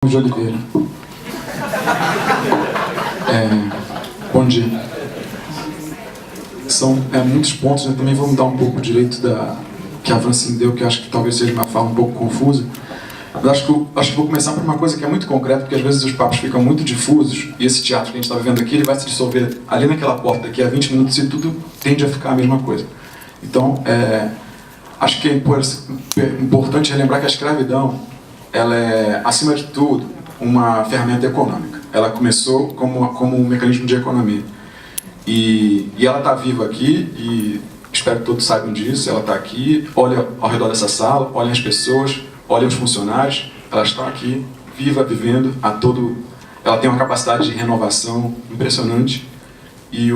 De Oliveira. Bom dia. São muitos pontos, né? Também vou mudar um pouco o direito que a Francine deu, que eu acho que talvez seja uma fala um pouco confusa. Mas acho que vou começar por uma coisa que é muito concreta, porque às vezes os papos ficam muito difusos, e esse teatro que a gente está vivendo aqui, ele vai se dissolver ali naquela porta daqui a 20 minutos e tudo tende a ficar a mesma coisa. Então, acho que é importante relembrar que a escravidão, ela é, acima de tudo, uma ferramenta econômica. Ela começou como um mecanismo de economia. E ela está viva aqui, e espero que todos saibam disso. Ela está aqui, olha ao redor dessa sala, olhem as pessoas, olhem os funcionários, elas estão aqui, viva, vivendo, ela tem uma capacidade de renovação impressionante e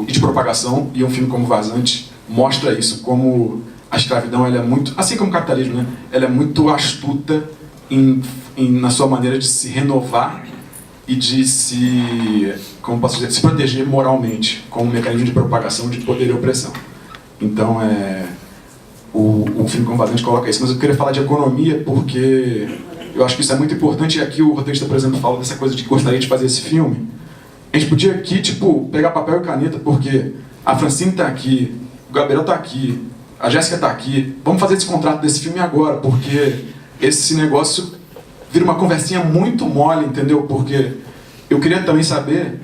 de propagação, e um filme como Vazante mostra isso, como a escravidão, ela é muito, assim como o capitalismo, né? Ela é muito astuta na sua maneira de se renovar e de se proteger moralmente, como um mecanismo de propagação de poder e opressão. Então, o filme como Vazante coloca isso. Mas eu queria falar de economia porque eu acho que isso é muito importante, e aqui o roteirista, por exemplo, fala dessa coisa de que gostaria de fazer esse filme. A gente podia aqui, pegar papel e caneta, porque a Francine está aqui, o Gabriel está aqui, a Jéssica está aqui. Vamos fazer esse contrato desse filme agora, porque esse negócio vira uma conversinha muito mole, entendeu? Porque eu queria também saber,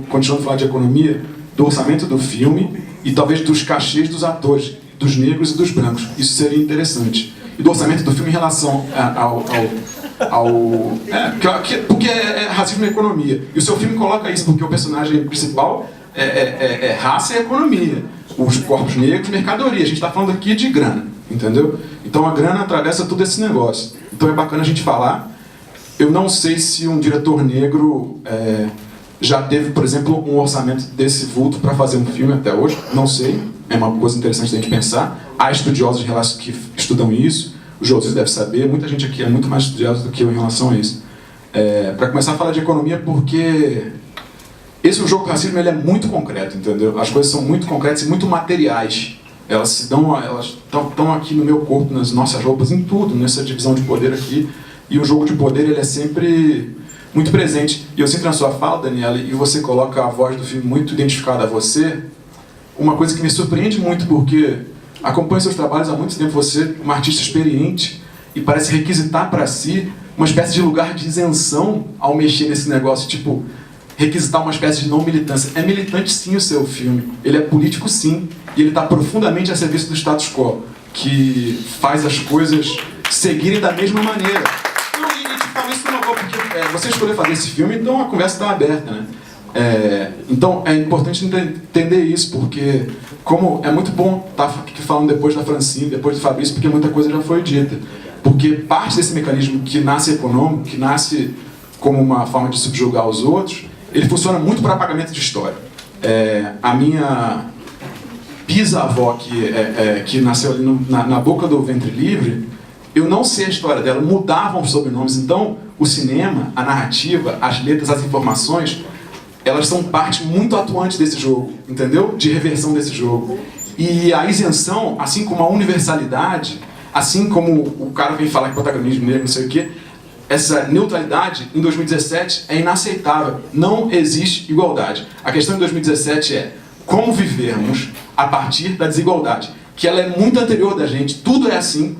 continuando a falar de economia, do orçamento do filme e talvez dos cachês dos atores, dos negros e dos brancos. Isso seria interessante. E do orçamento do filme em relação porque é racismo e economia. E o seu filme coloca isso, porque o personagem principal é raça e economia. Os corpos negros, mercadoria. A gente está falando aqui de grana, entendeu? Então a grana atravessa todo esse negócio. Então é bacana a gente falar. Eu não sei se um diretor negro já teve, por exemplo, um orçamento desse vulto para fazer um filme até hoje. Não sei. É uma coisa interessante da gente pensar. Há estudiosos que estudam isso. O José deve saber. Muita gente aqui é muito mais estudiosa do que eu em relação a isso. Para começar a falar de economia, porque o jogo do racismo, ele é muito concreto, entendeu? As coisas são muito concretas e muito materiais. Elas estão aqui no meu corpo, nas nossas roupas, em tudo, nessa divisão de poder aqui. E o jogo de poder, ele é sempre muito presente. E eu sinto na sua fala, Daniela, e você coloca a voz do filme muito identificada a você, uma coisa que me surpreende muito, porque acompanho seus trabalhos há muito tempo. Você é uma artista experiente e parece requisitar para si uma espécie de lugar de isenção ao mexer nesse negócio, requisitar uma espécie de não militância. É militante sim o seu filme, ele é político sim, e ele está profundamente a serviço do status quo, que faz as coisas seguirem da mesma maneira. Não, e te falo isso porque você escolheu fazer esse filme, então a conversa está aberta, né? Então é importante entender isso, porque como é muito bom estar aqui falando depois da Francine, depois do Fabrício, porque muita coisa já foi dita. Porque parte desse mecanismo que nasce econômico, que nasce como uma forma de subjugar os outros, ele funciona muito para pagamento de história. A minha bisavó, que nasceu ali na boca do ventre livre, eu não sei a história dela, mudavam os sobrenomes. Então, o cinema, a narrativa, as letras, as informações, elas são parte muito atuante desse jogo, entendeu? De reversão desse jogo. E a isenção, assim como a universalidade, assim como o cara vem falar que protagonismo negro, não sei o quê, essa neutralidade, em 2017, é inaceitável. Não existe igualdade. A questão em 2017 é como vivermos a partir da desigualdade, que ela é muito anterior da gente. Tudo é assim.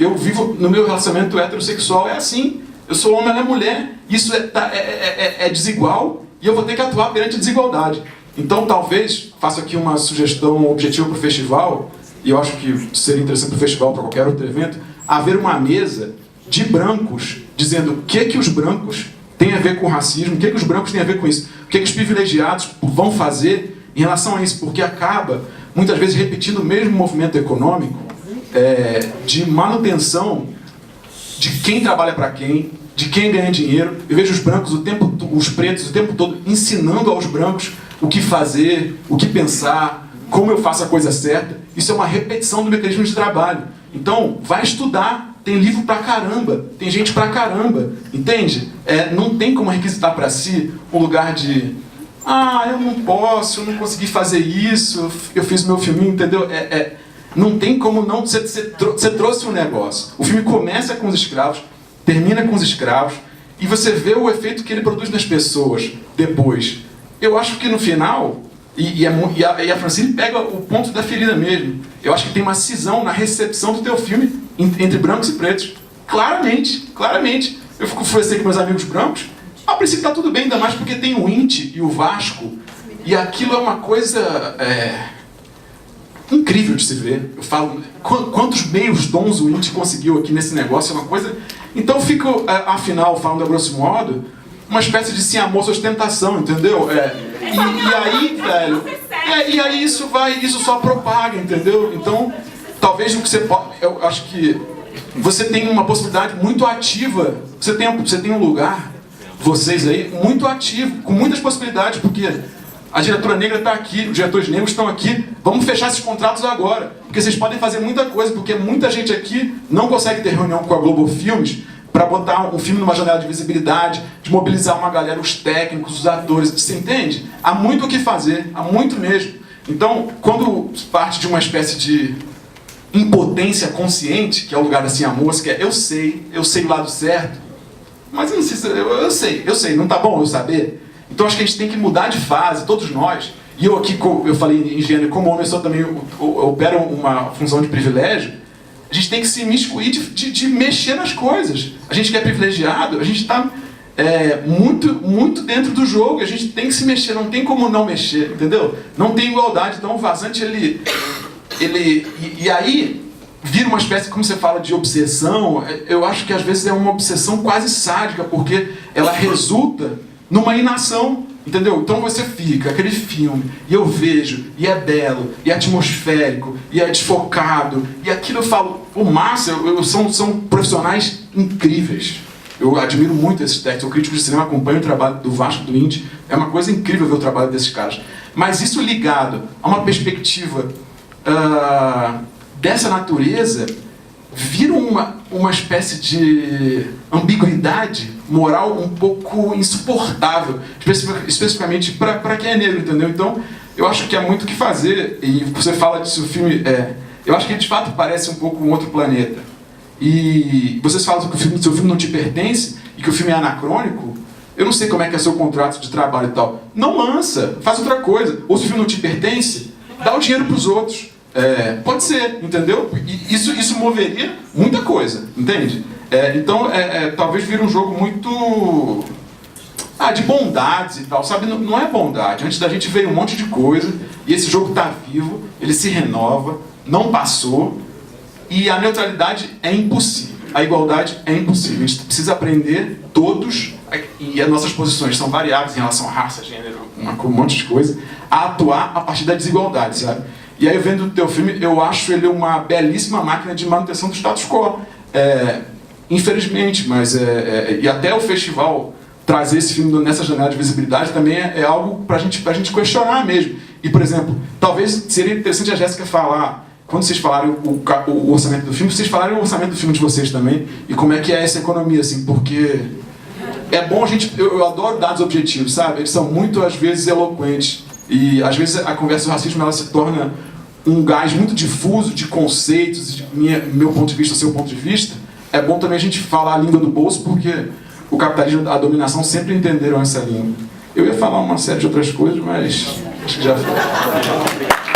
Eu vivo no meu relacionamento heterossexual, é assim. Eu sou homem, ela é mulher. Isso é desigual e eu vou ter que atuar perante a desigualdade. Então, talvez, faço aqui uma sugestão objetiva para o festival, e eu acho que seria interessante para o festival, para qualquer outro evento, haver uma mesa de brancos, dizendo o que os brancos têm a ver com o racismo, o que os brancos têm a ver com isso, o que os privilegiados vão fazer em relação a isso, porque acaba, muitas vezes, repetindo o mesmo movimento econômico de manutenção de quem trabalha para quem, de quem ganha dinheiro. Eu vejo os brancos, os pretos, o tempo todo ensinando aos brancos o que fazer, o que pensar, como eu faço a coisa certa. Isso é uma repetição do mecanismo de trabalho. Então, vai estudar. Tem livro pra caramba, tem gente pra caramba, entende? Não tem como requisitar pra si um lugar de eu não posso, eu não consegui fazer isso, eu fiz meu filminho, entendeu? Não tem como não... Você trouxe um negócio. O filme começa com os escravos, termina com os escravos, e você vê o efeito que ele produz nas pessoas depois. Eu acho que no final, e a Francine pega o ponto da ferida mesmo, eu acho que tem uma cisão na recepção do teu filme entre brancos e pretos. Claramente, claramente. Eu conversei com meus amigos brancos, a princípio tá tudo bem, ainda mais porque tem o Inti e o Vasco, e aquilo é uma coisa incrível de se ver. Eu falo, quantos meios dons o Inti conseguiu aqui nesse negócio, é uma coisa... Então fica, afinal, falando a grosso modo, uma espécie de sim amor, ostentação, entendeu? E aí, velho, e aí isso só propaga, entendeu? Então, talvez o que você pode... Eu acho que você tem uma possibilidade muito ativa, você tem um lugar, vocês aí, muito ativo, com muitas possibilidades, porque a diretora negra está aqui, os diretores negros estão aqui, vamos fechar esses contratos agora, porque vocês podem fazer muita coisa, porque muita gente aqui não consegue ter reunião com a Globo Filmes para botar um filme numa janela de visibilidade, de mobilizar uma galera, os técnicos, os atores, você entende? Há muito o que fazer, há muito mesmo. Então, quando parte de uma espécie de impotência consciente, que é o lugar da Sim Amor, que é eu sei o lado certo, mas eu não sei se eu sei, não tá bom eu saber? Então acho que a gente tem que mudar de fase, todos nós. E eu aqui, eu falei em gênero, como homem, eu sou também, eu opero uma função de privilégio. A gente tem que se imiscuir de mexer nas coisas. A gente que é privilegiado, a gente está muito dentro do jogo. A gente tem que se mexer, não tem como não mexer, entendeu? Não tem igualdade. Então o Vazante, e aí vira uma espécie, como você fala, de obsessão. Eu acho que às vezes é uma obsessão quase sádica, porque ela resulta numa inação, entendeu? Então você fica, aquele filme, e eu vejo, e é belo, e é atmosférico, e é desfocado, e aquilo eu falo, pô, massa, são profissionais incríveis. Eu admiro muito esses técnicos, eu crítico de cinema, acompanho o trabalho do Vasco, do Inti, é uma coisa incrível ver o trabalho desses caras. Mas isso ligado a uma perspectiva dessa natureza, vira uma espécie de ambiguidade moral um pouco insuportável, especificamente para quem é negro, entendeu? Então, eu acho que há muito o que fazer, e você fala disso, o filme, eu acho que ele de fato parece um pouco um outro planeta. E vocês falam que seu filme não te pertence, e que o filme é anacrônico, eu não sei como é que é seu contrato de trabalho e tal. Não lança, faz outra coisa. Ou se o filme não te pertence, dá o dinheiro para os outros. Pode ser, entendeu? Isso moveria muita coisa, entende? Então, talvez vire um jogo muito... de bondades e tal, sabe? Não é bondade. Antes da gente veio um monte de coisa, e esse jogo está vivo, ele se renova, não passou, e a neutralidade é impossível. A igualdade é impossível. A gente precisa aprender todos, e as nossas posições são variadas em relação a raça, gênero, um monte de coisa, a atuar a partir da desigualdade, sabe? E aí, vendo o teu filme, eu acho ele uma belíssima máquina de manutenção do status quo. Infelizmente, mas... e até o festival trazer esse filme nessa janela de visibilidade também é algo pra gente questionar mesmo. E, por exemplo, talvez seria interessante a Jéssica falar, quando vocês falarem o orçamento do filme, vocês falarem o orçamento do filme de vocês também, e como é que é essa economia, assim, porque... É bom a gente... Eu adoro dados objetivos, sabe? Eles são muito, às vezes, eloquentes. E, às vezes, a conversa do racismo, ela se torna um gás muito difuso de conceitos, de meu ponto de vista, seu ponto de vista. É bom também a gente falar a língua do bolso, porque o capitalismo, a dominação sempre entenderam essa língua. Eu ia falar uma série de outras coisas, mas acho que já foi.